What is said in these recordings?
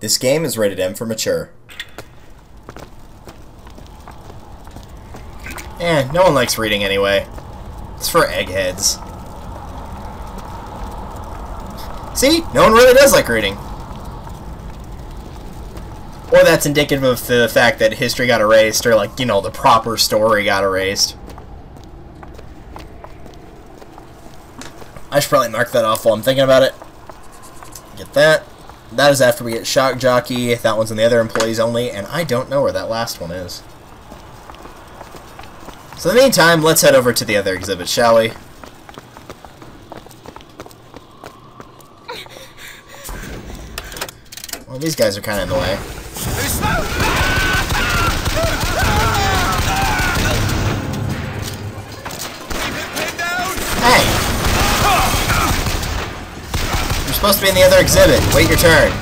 This game is rated M for mature. No one likes reading anyway. It's for eggheads. See? No one really does like reading. Or that's indicative of the fact that history got erased, or like, you know, the proper story got erased. I should probably mark that off while I'm thinking about it. Get that. That is after we get Shock Jockey. That one's in the other employees only, and I don't know where that last one is. So in the meantime, let's head over to the other exhibit, shall we? Well, these guys are kind of in the way. Hey! You're supposed to be in the other exhibit. Wait your turn,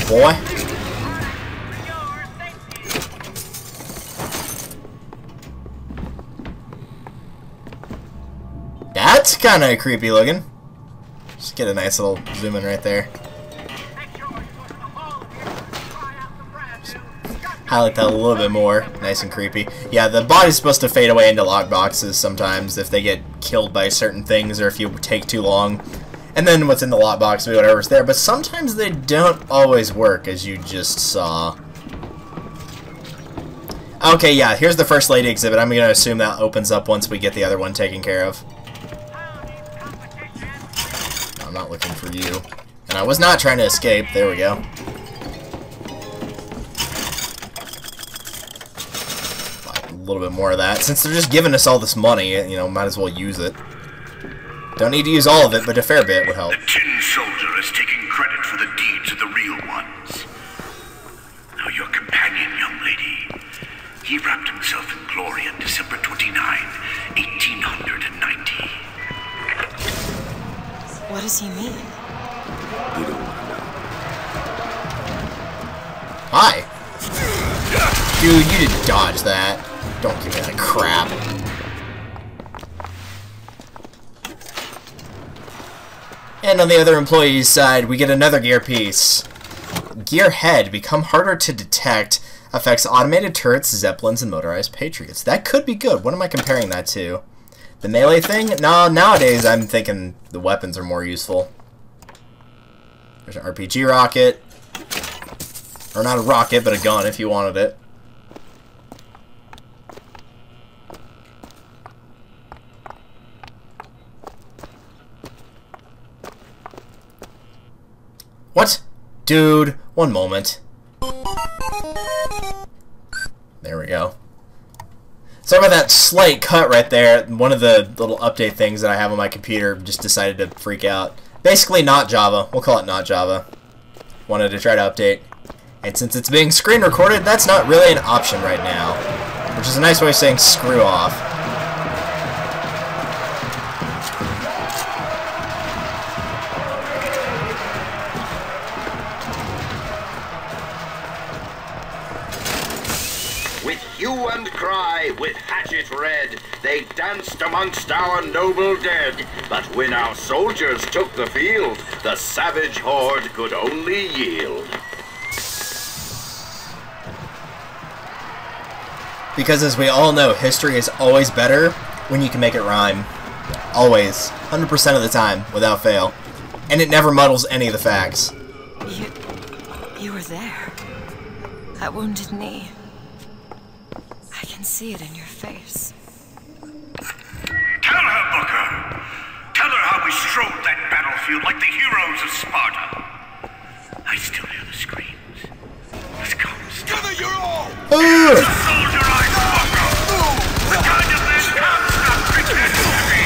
boy. That's kind of creepy looking. Just get a nice little zoom in right there. Highlight that a little bit more. Nice and creepy. Yeah, the body's supposed to fade away into lockboxes sometimes if they get killed by certain things or if you take too long. And then what's in the lockbox will be whatever's there. But sometimes they don't always work, as you just saw. Okay, yeah, here's the First Lady exhibit. I'm going to assume that opens up once we get the other one taken care of. I'm not looking for you. And I was not trying to escape. There we go. A little bit more of that. Since they're just giving us all this money, you know, might as well use it. Don't need to use all of it, but a fair bit would help. The Tin Soldier is taking credit for the deeds of the real ones. Now your companion, young lady, he wrapped himself in glory on December 29, 1890. What does he mean? You don't want to know. Hi. Dude, you didn't dodge that. Don't give me that crap. And on the other employee's side, we get another gear piece. Gear head, become harder to detect, affects automated turrets, zeppelins, and motorized patriots. That could be good. What am I comparing that to? The melee thing? No, nowadays I'm thinking the weapons are more useful. There's an RPG rocket. Or not a rocket, but a gun if you wanted it. What? Dude, one moment. There we go. Sorry about that slight cut right there. One of the little update things that I have on my computer just decided to freak out. Basically not Java. We'll call it not Java. Wanted to try to update. And since it's being screen recorded, that's not really an option right now. Which is a nice way of saying screw off. With hue and cry, with hatchet red, they danced amongst our noble dead. But when our soldiers took the field, the savage horde could only yield. Because as we all know, history is always better when you can make it rhyme. Always. 100% of the time, without fail. And it never muddles any of the facts. You were there. That wounded knee. I can see it in your face. Tell her, Booker! Tell her how we strode that battlefield like the heroes of Sparta. I still hear the screams. Let's come. Gather your all! The soldier eyes, Booker! The kind of man can't stop pretending to be!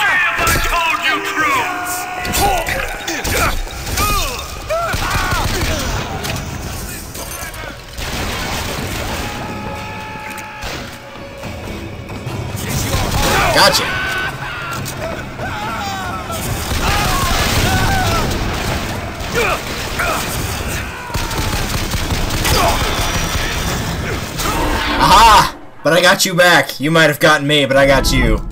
Say if I told you true! Gotcha. Aha! But I got you back. You might have gotten me, but I got you.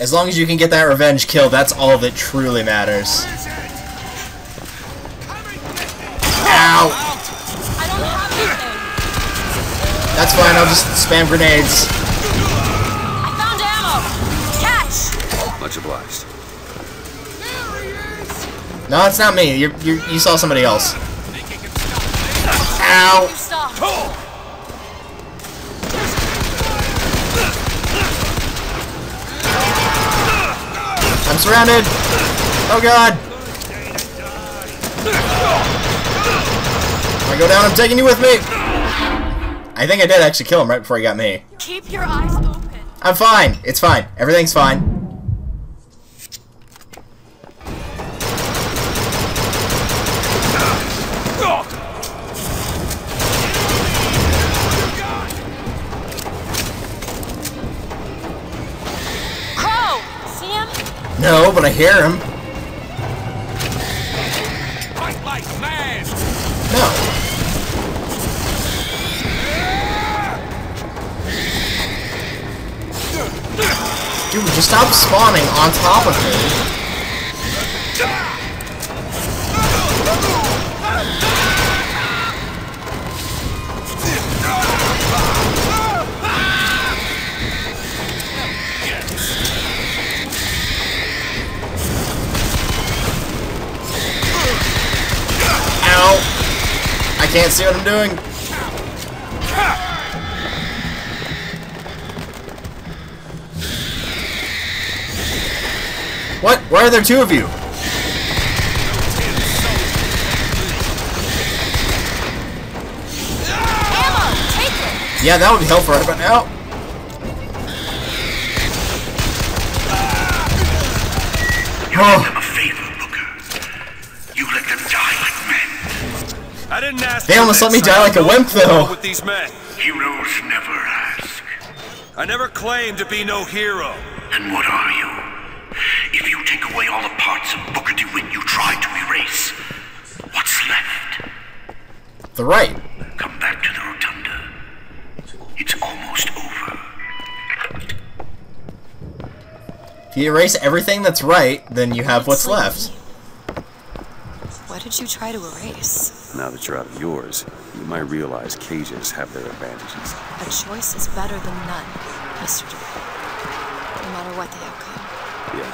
As long as you can get that revenge kill, that's all that truly matters. Ow! I don't have anything. That's fine, I'll just spam grenades. I found ammo. Catch. Much obliged. No, it's not me. You saw somebody else. Ow! You stop. I'm surrounded. Oh god. If I go down, I'm taking you with me. I think I did actually kill him right before he got me. Keep your eyes open. I'm fine. It's fine. Everything's fine. Crow! See him? No, but I hear him. Fight like man! No. Dude, just stop spawning on top of me. Ow! I can't see what I'm doing. What? Why are there two of you? Ammo! Take it! Yeah, that would be helpful right about now. You did them a favor, Booker. You let them die like men. I didn't ask. They almost let me die like a wimp, though. With these men, Heroes never ask. I never claimed to be no hero. Then what are you? If you take away all the parts of Booker DeWitt you tried to erase, what's left? The right. Come back to the rotunda. It's almost over. If you erase everything that's right, then you have what's left. What did you try to erase? Now that you're out of yours, you might realize cages have their advantages. A choice is better than none, Mr. DeWitt. No matter what the outcome. Yeah.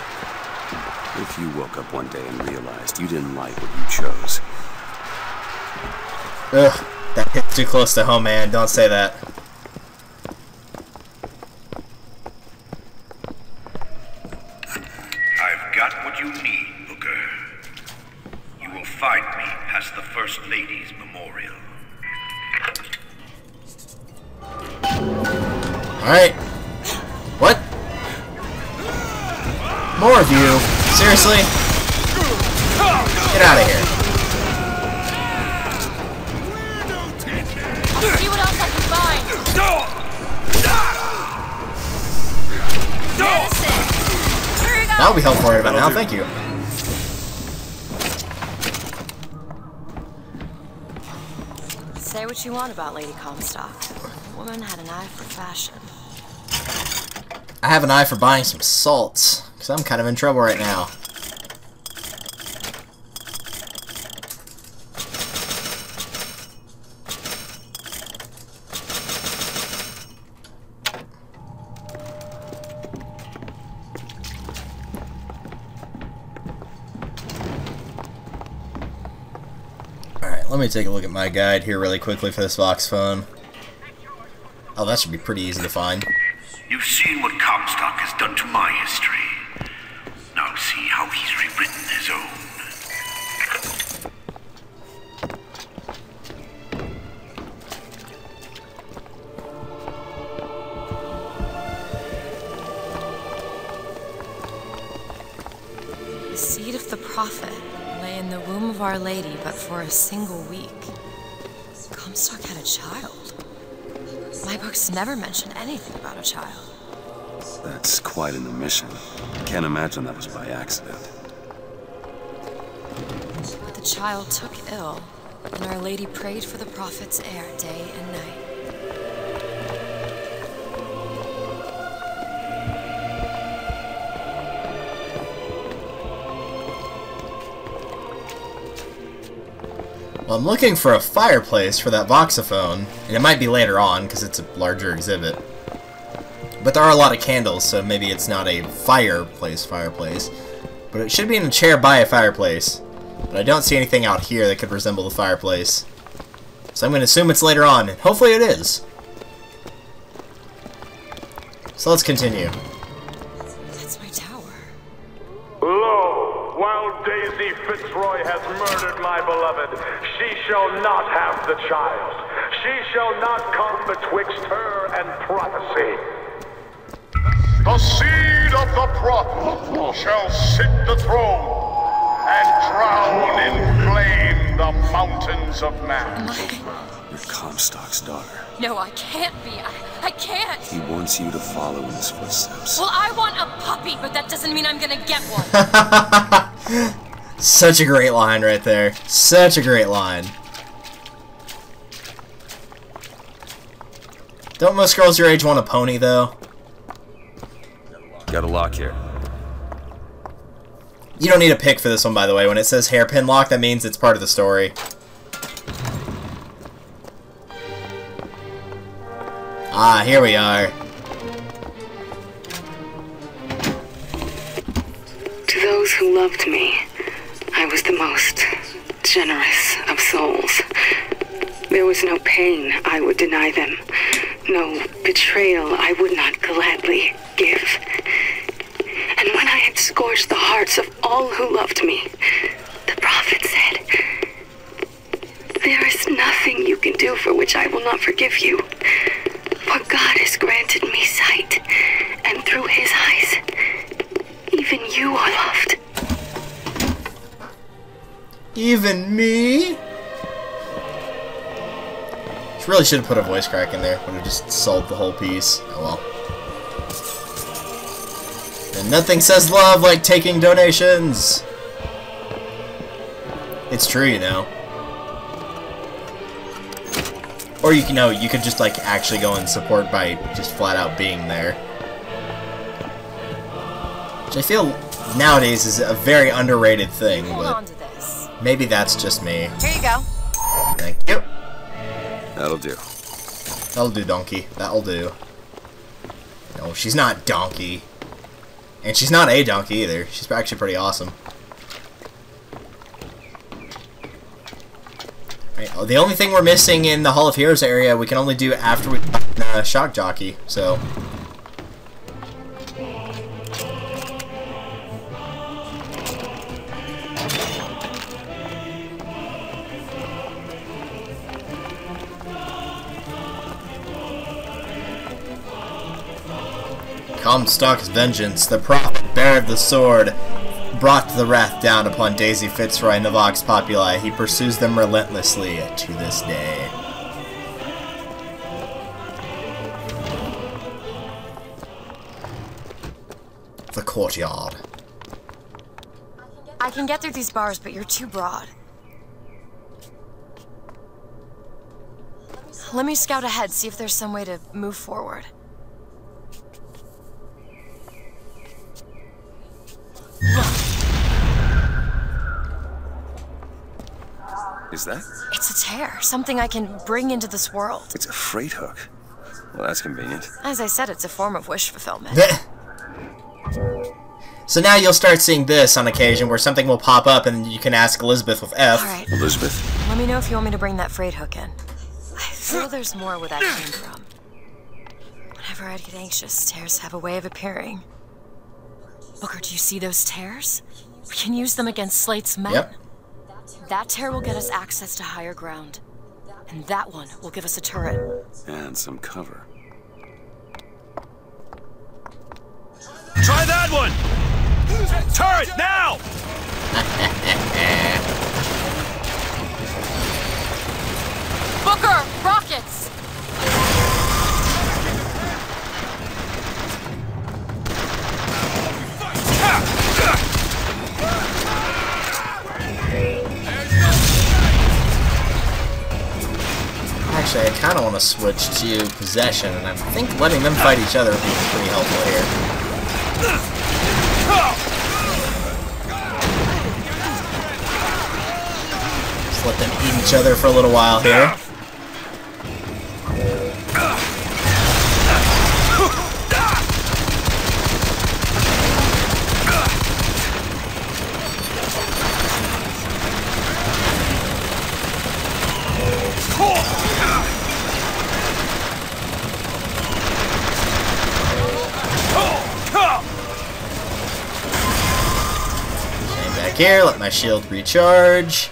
If you woke up one day and realized you didn't like what you chose. Ugh, that hits too close to home, man. Don't say that. I've got what you need, Booker. You will find me past the First Lady's memorial. Alright. What? More of you? Seriously? Get out of here. I'll see what else I can find. Medicine. Here we go. That'll be helpful right about now. Thank you. Say what you want about Lady Comstock. The woman had an eye for fashion. I have an eye for buying some salts, because I'm kind of in trouble right now. Alright, let me take a look at my guide here really quickly for this Voxophone. Oh, that should be pretty easy to find. You've seen what Comstock has done to my history. Now see how he's rewritten his own. The seed of the prophet lay in the womb of Our Lady, but for a single week. Comstock had a child. My books never mention anything about a child. That's quite an omission. Can't imagine that was by accident. But the child took ill, and Our Lady prayed for the prophet's heir day and night. Well, I'm looking for a fireplace for that Voxophone, and it might be later on because it's a larger exhibit. But there are a lot of candles, so maybe it's not a fireplace. But it should be in a chair by a fireplace. But I don't see anything out here that could resemble the fireplace. So I'm going to assume it's later on, and hopefully it is. So let's continue. That's my tower. Lo, while Daisy Fitzroy has murdered my beloved, she shall not have the child. She shall not come betwixt her and prophecy. The seed of the prophet shall sit the throne and drown in flame the mountains of man. You're Comstock's daughter. No, I can't be. I can't. He wants you to follow in his footsteps. Well, I want a puppy, but that doesn't mean I'm gonna get one. Such a great line right there. Such a great line. Don't most girls your age want a pony, though? Got a lock here. You don't need a pick for this one, by the way. When it says hairpin lock, that means it's part of the story. Ah, here we are. To those who loved me, I was the most generous of souls. There was no pain I would deny them, no betrayal I would not gladly give. And when I had scourged the hearts of all who loved me, the prophet said, "There is nothing you can do for which I will not forgive you. For God has granted me sight, and through his eyes, even you are loved." Even me? She really should have put a voice crack in there. Would have just sold the whole piece. Oh well. And nothing says love like taking donations. It's true, you know. Or you know, you could just like actually go and support by just flat out being there. Which I feel nowadays is a very underrated thing, Hold on but to this. maybe that's just me. Here you go. Thank you. That'll do. That'll do, donkey. That'll do. No, she's not donkey. And she's not a donkey either. She's actually pretty awesome. Right, the only thing we're missing in the Hall of Heroes area we can only do after we Shock Jockey, so... Comstock's vengeance, the prophet bared the sword, brought the wrath down upon Daisy Fitzroy and the Vox Populi. He pursues them relentlessly to this day. The courtyard. I can get through these bars, but you're too broad. Let me scout ahead, see if there's some way to move forward. Is that? It's a tear, something I can bring into this world. It's a freight hook. Well, that's convenient. As I said, it's a form of wish fulfillment. So now you'll start seeing this on occasion where something will pop up and you can ask Elizabeth with F. Alright, Elizabeth? let me know if you want me to bring that freight hook in. I feel there's more where that came from. Whenever I'd get anxious, tears have a way of appearing. Booker, do you see those tears? We can use them against Slate's men. Yep. That tear will get us access to higher ground. And that one will give us a turret. And some cover. Try that one! Turret, now! Booker! Rockets! Actually, I kind of want to switch to possession, and I think letting them fight each other would be pretty helpful here. let them eat each other for a little while here. Here, let my shield recharge.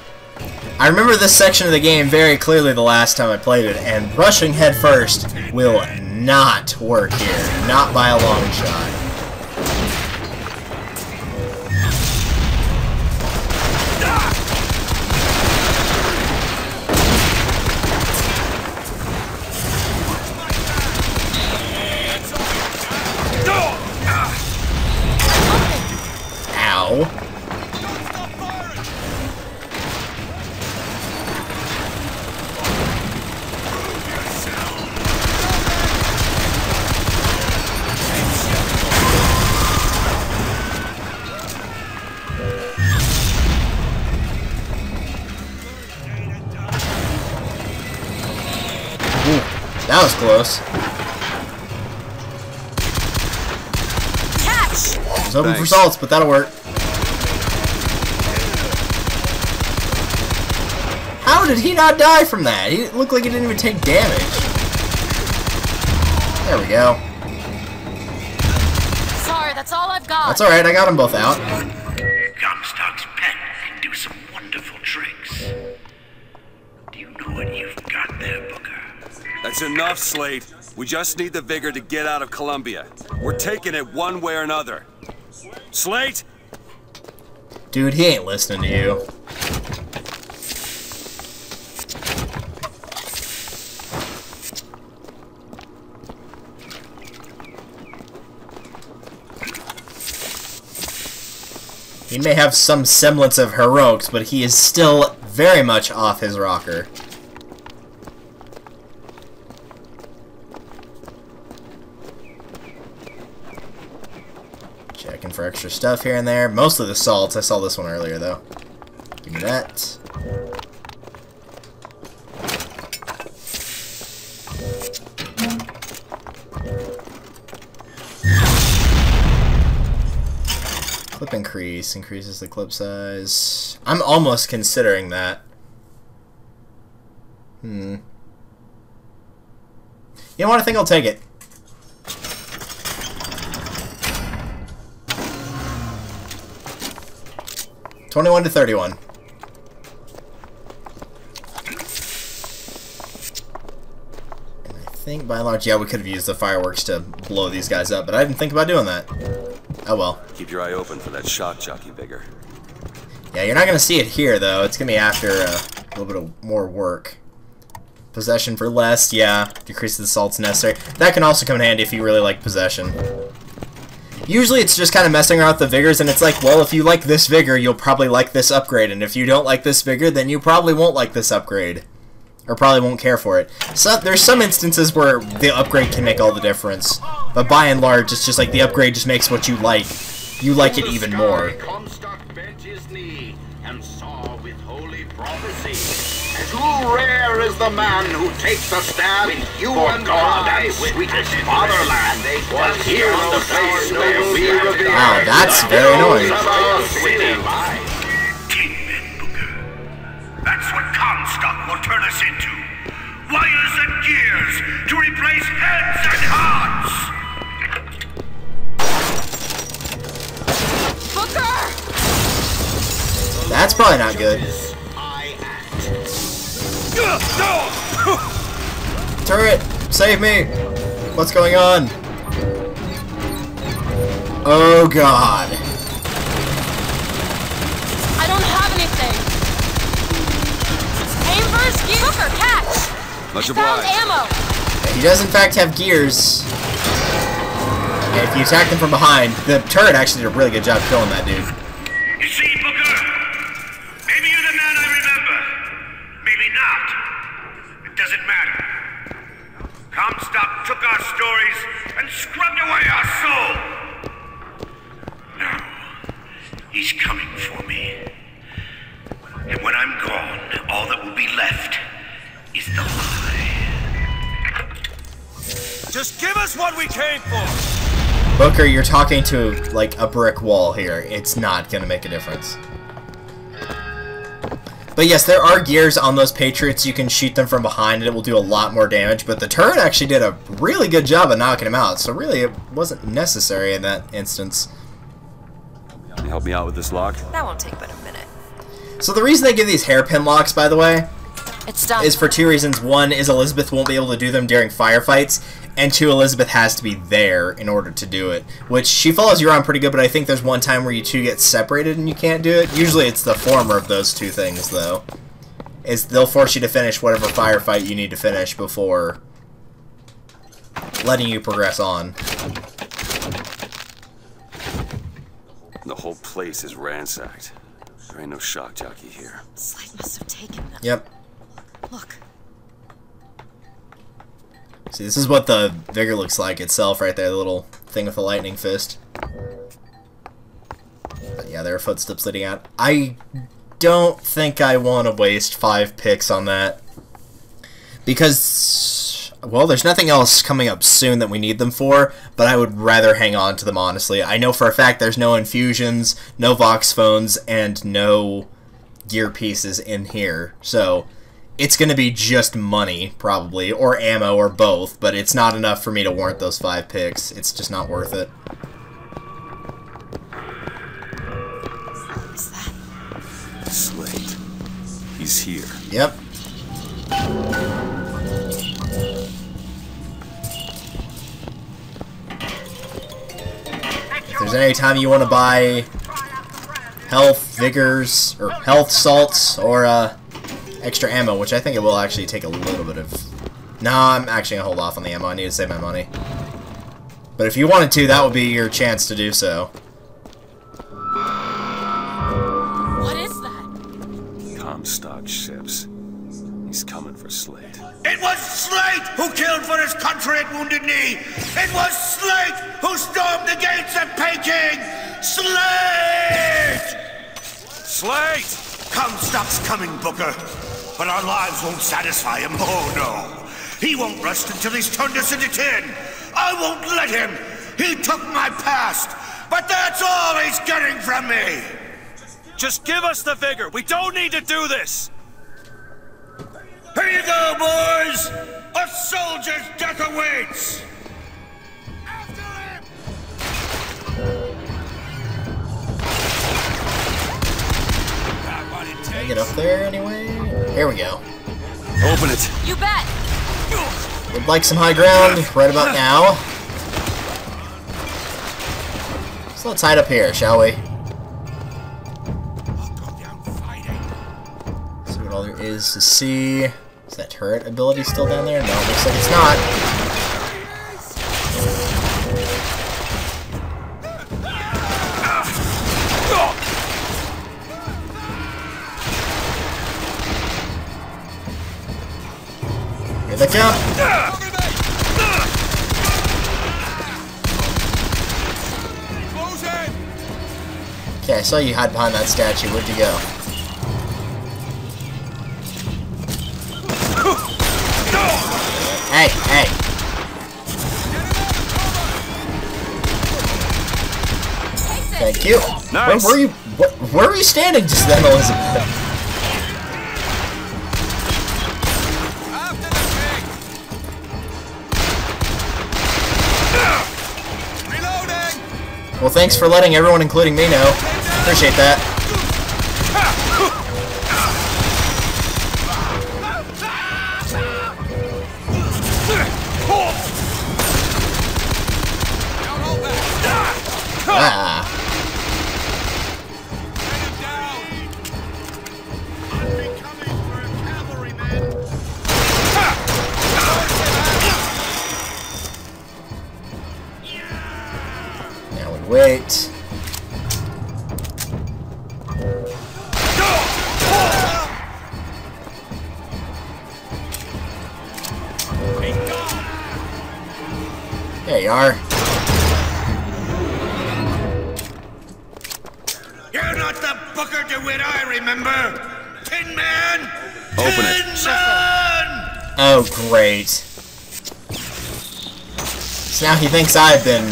I remember this section of the game very clearly the last time I played it, and rushing head first will not work here. Not by a long shot. Ow. That was close. Catch! I was hoping for salts, but that'll work. How did he not die from that? He looked like he didn't even take damage. There we go. Sorry, that's all I've got. That's alright, I got them both out. Comstock's pen can do some wonderful tricks. Do you know what you've got there, Booker? That's enough, Slate. We just need the vigor to get out of Columbia. We're taking it one way or another. Slate? Dude, he ain't listening to you. He may have some semblance of heroics, but he is still very much off his rocker. Checking for extra stuff here and there. Mostly the salts. I saw this one earlier, though. Give me that. Clip increase. Increases the clip size. I'm almost considering that. You know what? I think I'll take it. $21 to $31. And I think by and large, yeah, we could have used the fireworks to blow these guys up, but I didn't think about doing that. Oh well. Keep your eye open for that shock jockey vigor. Yeah, you're not going to see it here, though. It's going to be after a little bit of more work. Possession for less, yeah. Decrease the salts necessary. That can also come in handy if you really like possession. Usually it's just kind of messing around with the vigors, and it's like, well, if you like this vigor, you'll probably like this upgrade, and if you don't like this vigor, then you probably won't like this upgrade. Or probably won't care for it. So there's some instances where the upgrade can make all the difference, but by and large, it's just like the upgrade just makes what you like. You like it even more. Comstock bent his knee and saw with holy prophecy. Too rare is the man who takes a stand with you and God and sweetest fatherland. Was here the place where we reveal. Wow, that's very annoying. Kingpin, Booker. That's what Comstock will turn us into. Wires and gears to replace heads and hearts. Booker! That's probably not good. Turret, save me! What's going on? Oh god. I don't have anything. Aim first, gear. Booker, catch! Much Found obliged. ammo. He does in fact have gears. And if you attack them from behind, the turret actually did a really good job killing that dude. You see, Booker? Maybe you're the man I remember. Maybe not. It doesn't matter. Comstock took our stories and scrubbed away our soul. Now, he's coming for me. And when I'm gone, all Just give us what we came for! Booker, you're talking to, like, a brick wall here. It's not gonna make a difference. But yes, there are gears on those Patriots. You can shoot them from behind and it will do a lot more damage. But the turret actually did a really good job of knocking him out. So really, it wasn't necessary in that instance. Can you help me out with this lock? That won't take but a minute. So the reason they give these hairpin locks, by the way, It's done. is for two reasons. One is Elizabeth won't be able to do them during firefights. And two, Elizabeth has to be there in order to do it. Which, she follows you around pretty good, but I think there's one time where you two get separated and you can't do it. Usually it's the former of those two things, though. Is they'll force you to finish whatever firefight you need to finish before letting you progress on. The whole place is ransacked. There ain't no shock jockey here. Slate must have taken them. Yep. Look. See, this is what the Vigor looks like itself right there, the little thing with the lightning fist. But yeah, there are footsteps leading out. I don't think I want to waste 5 picks on that. Because, well, there's nothing else coming up soon that we need them for, but I would rather hang on to them, honestly. I know for a fact there's no infusions, no Voxophones, and no gear pieces in here, so it's going to be just money, probably, or ammo, or both, but it's not enough for me to warrant those 5 picks. It's just not worth it. What is that? Slate. He's here. Yep. If there's any time you want to buy health vigors, or health salts, or extra ammo, which I think it will actually take a little bit of... Nah, I'm actually going to hold off on the ammo. I need to save my money. But if you wanted to, that would be your chance to do so. What is that? Comstock ships. He's coming for Slate. It was Slate who killed for his country at Wounded Knee! It was Slate who stormed the gates at Peking! Slate! Slate! Comstock's coming, Booker. But our lives won't satisfy him. Oh, no. He won't rest until he's turned us into tin. I won't let him. He took my past. But that's all he's getting from me. Just give us the vigor. We don't need to do this. Here you go, boys. A soldier's death awaits. After him! Can I get up there anyway? Here we go. Open it. You bet. Would like some high ground right about now. So let's hide up here, shall we? See what all there is to see. Is that turret ability still down there? No, it looks like it's not. Here they come! Okay, I saw you hide behind that statue. Where'd you go? Hey, hey! Thank you. Nice. Where were you? Where were you standing just then, Elizabeth? Well, thanks for letting everyone, including me, know. Appreciate that. Ah. Now we wait. There you are. You're not the Booker DeWitt I remember! Tin Man! Open it. Tin Man! Oh, great. So now he thinks I've been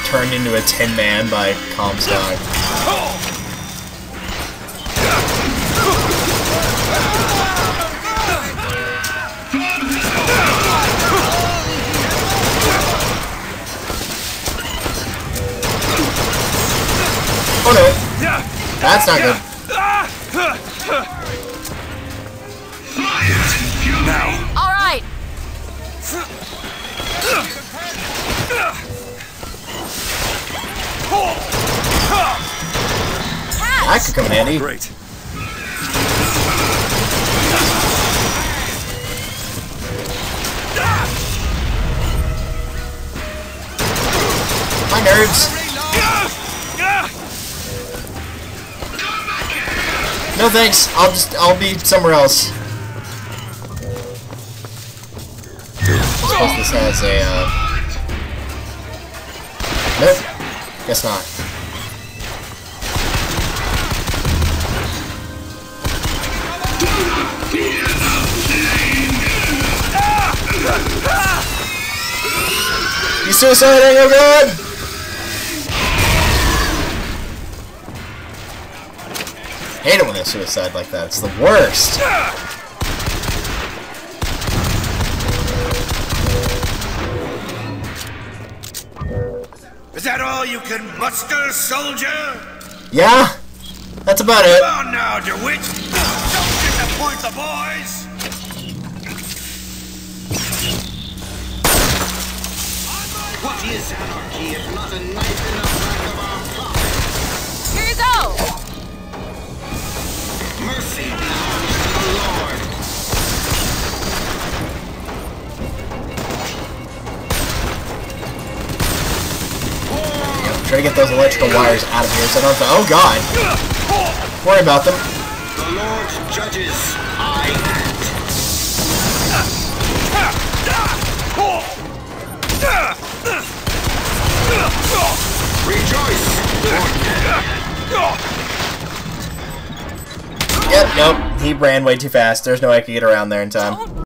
turned into a tin man by Comstock. Oh no! That's not good. Now. All right. That could come in handy. Great. My nerves. No thanks. I'll be somewhere else. I suppose this has a nope. Guess not. You suiciding, oh god! Hate it when they suicide like that. It's the worst. Is that all you can muster, soldier? Yeah, that's about it. Come on now, DeWitt. Don't disappoint the boys. What is anarchy if not a knife in the back of our pocket? Here you go. Mercy belongs to the Lord. Try to get those electrical wires out of here so I don't have to. Oh god! Worry about them. The Lord's judges, I act. Rejoice! Yep, nope. He ran way too fast. There's no way I could get around there in time.